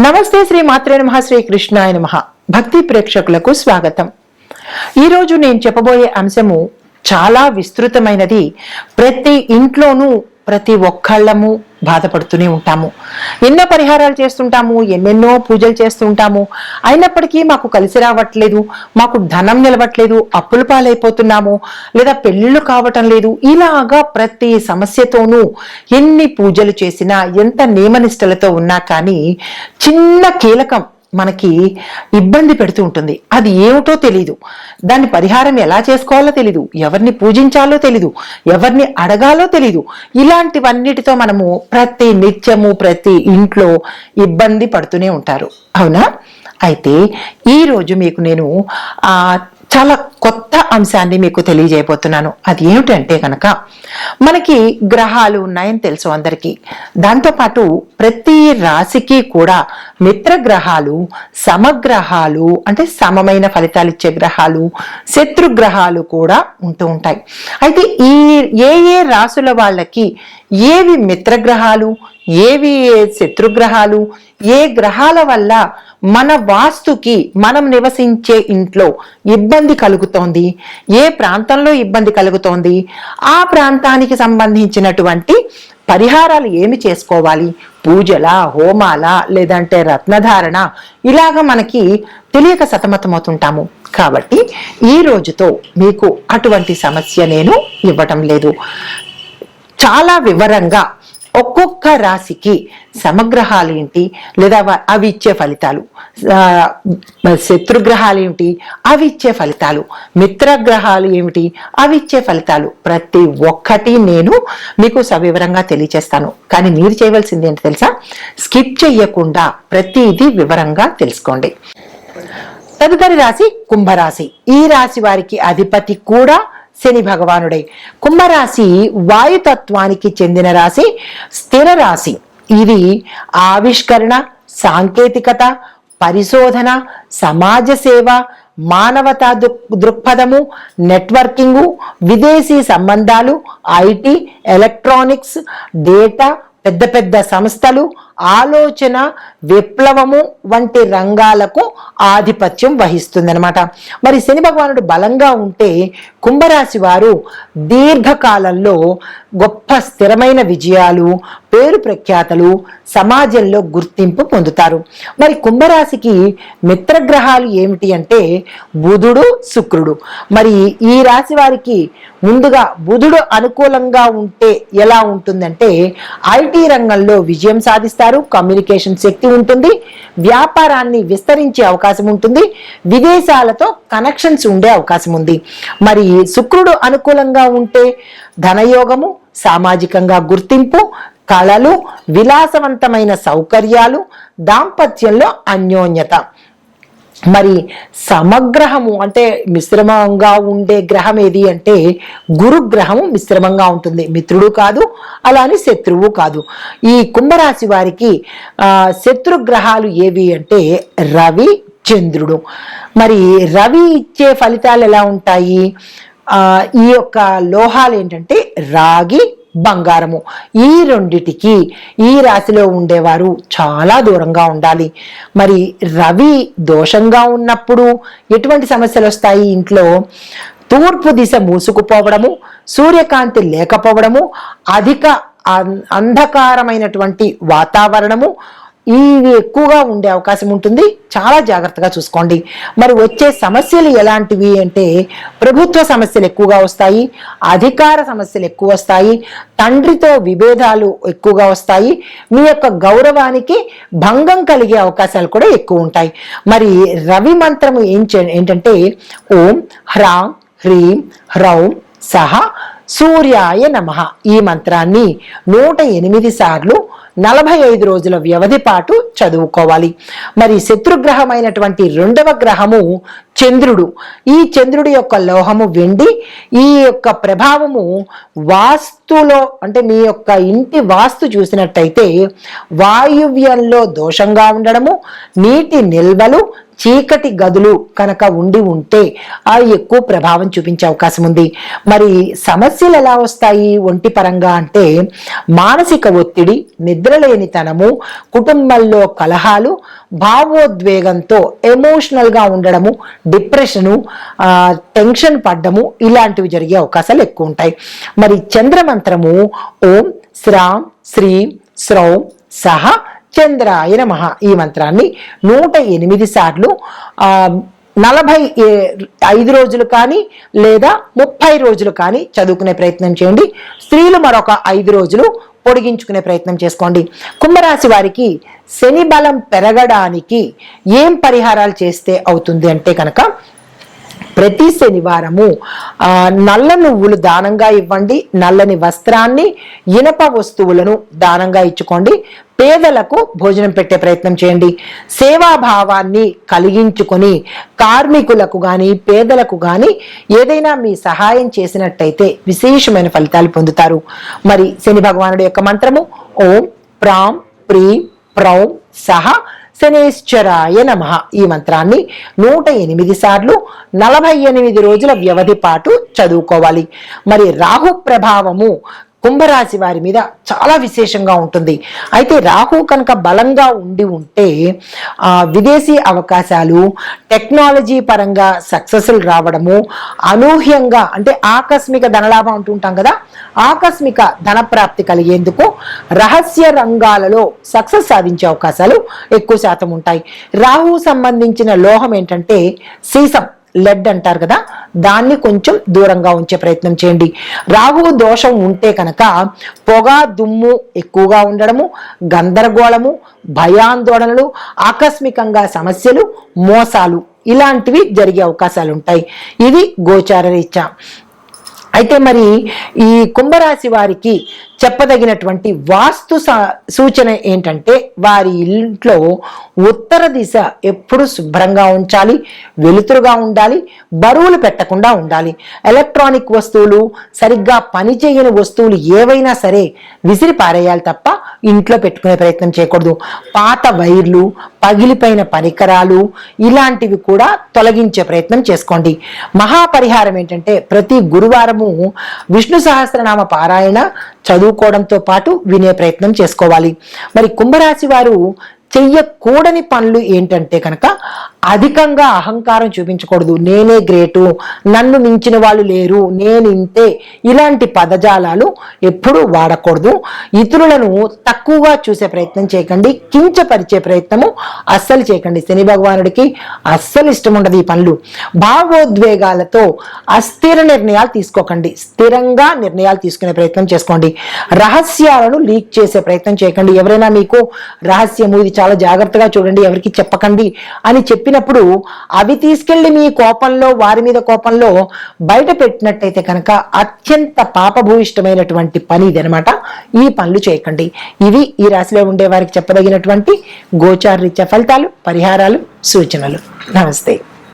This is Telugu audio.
నమస్తే శ్రీ మాత్రే నమః శ్రీ కృష్ణాయ నమః భక్తి ప్రేక్షకులకు స్వాగతం। ఈరోజు నేను చెప్పబోయే అంశము చాలా విస్తృతమైనది। ప్రతి ఇంట్లోనూ ప్రతి ఒక్కళ్ళము బాధపడుతూనే ఉంటాము, ఎన్నో పరిహారాలు చేస్తుంటాము, ఎన్నెన్నో పూజలు చేస్తుంటాము, అయినప్పటికీ మాకు కలిసి రావట్లేదు, మాకు ధనం నిలవట్లేదు, అప్పుల పాలైపోతున్నాము, లేదా పెళ్ళిళ్ళు కావటం లేదు। ఇలాగా ప్రతి సమస్యతోనూ ఎన్ని పూజలు చేసినా ఎంత నియమనిష్టలతో ఉన్నా కానీ చిన్న కీలకం మనకి ఇబ్బంది పెడుతూ ఉంటుంది। అది ఏమిటో తెలీదు, దాన్ని పరిహారం ఎలా చేసుకోవాలో తెలీదు, ఎవరిని పూజించాలో తెలీదు, ఎవరిని అడగాలో తెలీదు। ఇలాంటివన్నిటితో మనము ప్రతి నిత్యము ప్రతి ఇంట్లో ఇబ్బంది పడుతూనే ఉంటారు, అవునా? అయితే ఈరోజు మీకు నేను చాలా కొత్త అంశాన్ని మీకు తెలియజేయబోతున్నాను। అది ఏమిటంటే కనుక మనకి గ్రహాలు ఉన్నాయని తెలుసు అందరికీ, దాంతోపాటు ప్రతి రాశికి కూడా మిత్రగ్రహాలు, సమగ్రహాలు అంటే సమమైన ఫలితాలు ఇచ్చే గ్రహాలు, శత్రుగ్రహాలు కూడా ఉంటూ ఉంటాయి। అయితే ఏ రాశుల వాళ్ళకి ఏవి మిత్రగ్రహాలు, ఏవి శత్రుగ్రహాలు, ఏ గ్రహాల వల్ల మన వాస్తుకి మనం నివసించే ఇంట్లో ఇబ్బంది కలుగుతోంది, ఏ ప్రాంతంలో ఇబ్బంది కలుగుతోంది, ఆ ప్రాంతానికి సంబంధించినటువంటి పరిహారాలు ఏమి చేసుకోవాలి, పూజల, హోమాల, లేదంటే రత్నధారణ, ఇలాగ మనకి తెలియక సతమతమవుతుంటాము। కాబట్టి ఈ రోజుతో మీకు అటువంటి సమస్య నేను ఇవ్వటం లేదు। చాలా వివరంగా ఒక్కొక్క రాశికి సమగ్రహాలు ఏంటి, లేదా అవి ఇచ్చే ఫలితాలు, శత్రుగ్రహాలు ఏమిటి, అవి ఇచ్చే ఫలితాలు, మిత్రగ్రహాలు ఏమిటి, అవి ఇచ్చే ఫలితాలు, ప్రతి ఒక్కటి నేను మీకు సవివరంగా తెలియచేస్తాను। కానీ మీరు చేయవలసింది ఏంటి తెలుసా? స్కిప్ చెయ్యకుండా ప్రతిదీ వివరంగా తెలుసుకోండి। తదుపరి రాశి కుంభరాశి। ఈ రాశి వారికి అధిపతి కూడా శని భగవానుడై, కుంభరాశి వాయుతత్వానికి చెందిన రాశి, స్థిర రాశి। ఇది ఆవిష్కరణ, సాంకేతికత, పరిశోధన, సమాజ సేవ, మానవతా దృక్పథము, నెట్వర్కింగు, విదేశీ సంబంధాలు, ఐటీ, ఎలక్ట్రానిక్స్, డేటా, పెద్ద పెద్ద సంస్థలు, ఆలోచన, విప్లవము వంటి రంగాలకు ఆధిపత్యం వహిస్తుందన్నమాట। మరి శని భగవానుడు బలంగా ఉంటే కుంభరాశి వారు దీర్ఘకాలంలో గొప్ప స్థిరమైన విజయాలు, పేరు ప్రఖ్యాతలు, సమాజంలో గుర్తింపు పొందుతారు। మరి కుంభరాశికి మిత్రగ్రహాలు ఏమిటి అంటే బుధుడు, శుక్రుడు। మరి ఈ రాశి వారికి ముందుగా బుధుడు అనుకూలంగా ఉంటే ఎలా ఉంటుందంటే ఐటీ రంగంలో విజయం సాధిస్తారు, కమ్యూనికేషన్ శక్తి ఉంటుంది, వ్యాపారాన్ని విస్తరించే అవకాశం ఉంటుంది, విదేశాలతో కనెక్షన్స్ ఉండే అవకాశం ఉంది। మరి శుక్రుడు అనుకూలంగా ఉంటే ధనయోగము, సామాజికంగా గుర్తింపు, కళలు, విలాసవంతమైన సౌకర్యాలు, దాంపత్యంలో అన్యోన్యత। మరి సమగ్రహము అంటే మిశ్రమంగా ఉండే గ్రహం ఏది అంటే గురుగ్రహము మిశ్రమంగా ఉంటుంది, మిత్రుడు కాదు, అలా అని శత్రువు కాదు। ఈ కుంభరాశి వారికి శత్రుగ్రహాలు ఏవి అంటే రవి, చంద్రుడు। మరి రవి ఇచ్చే ఫలితాలు ఎలా ఉంటాయి? ఈ యొక్క లోహాలు ఏంటంటే రాగి, బంగారము। ఈ రెండిటికి ఈ రాశిలో ఉండేవారు చాలా దూరంగా ఉండాలి। మరి రవి దోషంగా ఉన్నప్పుడు ఎటువంటి సమస్యలు వస్తాయి ఇంట్లో? తూర్పు దిశ మూసుకుపోవడము, సూర్యకాంతి లేకపోవడము, అధిక అంధకారమైనటువంటి వాతావరణము, ఇవి ఎక్కువగా ఉండే అవకాశం ఉంటుంది, చాలా జాగ్రత్తగా చూసుకోండి। మరి వచ్చే సమస్యలు ఎలాంటివి అంటే ప్రభుత్వ సమస్యలు ఎక్కువగా వస్తాయి, అధికార సమస్యలు ఎక్కువ వస్తాయి, తండ్రితో విభేదాలు ఎక్కువగా వస్తాయి, మీ యొక్క గౌరవానికి భంగం కలిగే అవకాశాలు కూడా ఎక్కువ ఉంటాయి। మరి రవి మంత్రము ఏంటంటే ఓం హ్రాం హ్రీం హ్రౌం సహ సూర్యాయ నమః। ఈ మంత్రాన్ని 108 సార్లు 45 రోజుల వ్యవధి పాటు చదువుకోవాలి। మరి శత్రుగ్రహమైనటువంటి రెండవ గ్రహము చంద్రుడు। ఈ చంద్రుడి యొక్క లోహము వెండి। ఈ యొక్క ప్రభావము వాస్తులో అంటే మీ యొక్క ఇంటి వాస్తు చూసినట్టయితే వాయువ్యంలో దోషంగా ఉండడము, నీటి నిల్వలు, చీకటి గదులు కనుక ఉంటే అవి ఎక్కువ ప్రభావం చూపించే అవకాశం ఉంది। మరి సమస్యలు ఎలా వస్తాయి ఒంటి పరంగా అంటే మానసిక ఒత్తిడి, నిద్రలేనితనము, కుటుంబంలో కలహాలు, భావోద్వేగంతో ఎమోషనల్గా ఉండడము, డిప్రెషను, టెన్షన్ పడ్డము ఇలాంటివి జరిగే అవకాశాలు ఎక్కువ ఉంటాయి. మరి చంద్రమంత్రము ఓం శ్రాం శ్రీం శ్రౌం సహ చంద్రాయ నమః ఈ మంత్రాన్ని 108 సార్లు 45 రోజులు కానీ లేదా 30 రోజులు కానీ చదువుకునే ప్రయత్నం చేయండి. స్త్రీలు మరొక 5 రోజులు పొడిగించుకునే ప్రయత్నం చేసుకోండి. కుంభరాశి వారికి శని బలం పెరగడానికి ఏం పరిహారాలు చేస్తే అవుతుంది అంటే కనుక, ప్రతి శనివారము నల్ల నువ్వులు దానంగా ఇవ్వండి, నల్లని వస్త్రాన్ని, ఇనప వస్తువులను దానంగా ఇచ్చుకోండి, పేదలకు భోజనం పెట్టే ప్రయత్నం చేయండి. సేవాభావాన్ని కలిగించుకొని కార్మికులకు కానీ పేదలకు కానీ ఏదైనా మీ సహాయం చేసినట్టయితే విశేషమైన ఫలితాలు పొందుతారు. మరి శని భగవానుడి యొక్క మంత్రము ఓం ప్రాం ప్రీం ప్రౌం సహ శనేశ్వరాయ నమః ఈ మంత్రాన్ని 108 సార్లు 48 రోజుల వ్యవధి పాటు చదువుకోవాలి. మరి రాహు ప్రభావము కుంభరాశి వారి మీద చాలా విశేషంగా ఉంటుంది. అయితే రాహు కనుక బలంగా ఉంటే విదేశీ అవకాశాలు, టెక్నాలజీ పరంగా సక్సెస్లు రావడము, అనూహ్యంగా అంటే ఆకస్మిక ధనలాభం అంటుంటాం కదా, ఆకస్మిక ధనప్రాప్తి కలిగేందుకు రహస్య రంగాలలో సక్సెస్ సాధించే అవకాశాలు ఎక్కువ శాతం ఉంటాయి. రాహు సంబంధించిన లోహం ఏంటంటే సీసం, లెడ్ అంటారు కదా, దాన్ని కొంచెం దూరంగా ఉంచే ప్రయత్నం చేయండి. రాహు దోషం ఉంటే కనుక పొగ దుమ్ము ఎక్కువగా ఉండడము, గందరగోళము, భయాందోళనలు, ఆకస్మికంగా సమస్యలు, మోసాలు ఇలాంటివి జరిగే అవకాశాలు ఉంటాయి. ఇది గోచార రీత్యా. అయితే మరి ఈ కుంభరాశి వారికి చెప్పదగినటువంటి వాస్తు సూచన ఏంటంటే, వారి ఇంట్లో ఉత్తర దిశ ఎప్పుడు శుభ్రంగా ఉంచాలి, వెలుతురుగా ఉండాలి, బరువులు పెట్టకుండా ఉండాలి. ఎలక్ట్రానిక్ వస్తువులు, సరిగ్గా పనిచేయని వస్తువులు ఏవైనా సరే విసిరి పారేయాలి తప్ప ఇంట్లో పెట్టుకునే ప్రయత్నం చేయకూడదు. పాత వైర్లు, పగిలిపోయిన పరికరాలు ఇలాంటివి కూడా తొలగించే ప్రయత్నం చేసుకోండి. మహాపరిహారం ఏంటంటే, ప్రతి గురువారము విష్ణు సహస్రనామ పారాయణ చదువుకోవడంతో పాటు వినే ప్రయత్నం చేసుకోవాలి. మరి కుంభరాశి వారు చెయ్యకూడని పనులు ఏంటంటే కనుక, అధికంగా అహంకారం చూపించకూడదు. నేనే గ్రేటు, నన్ను మించిన వాళ్ళు లేరు, నేను ఇంతే ఇలాంటి పదజాలాలు ఎప్పుడూ వాడకూడదు. ఇతరులను తక్కువగా చూసే ప్రయత్నం చేయకండి, కించపరిచే ప్రయత్నము అస్సలు చేయకండి. శని భగవానుడికి అస్సలు ఇష్టం ఉండదు ఈ పనులు. భావోద్వేగాలతో అస్థిర నిర్ణయాలు తీసుకోకండి, స్థిరంగా నిర్ణయాలు తీసుకునే ప్రయత్నం చేసుకోండి. రహస్యాలను లీక్ చేసే ప్రయత్నం చేయకండి. ఎవరైనా మీకు రహస్యము ఇది చాలా జాగ్రత్తగా చూడండి, ఎవరికి చెప్పకండి అని చెప్పినప్పుడు అవి తీసుకెళ్లి మీ కోపంలో, వారి మీద కోపంలో బయట పెట్టినట్టయితే కనుక అత్యంత పాపభూయిష్టమైనటువంటి పని ఇది అనమాట. ఈ పనులు చేయకండి. ఇవి ఈ రాశిలో ఉండే వారికి చెప్పదగినటువంటి గోచార రీత్యా ఫలితాలు, పరిహారాలు, సూచనలు. నమస్తే.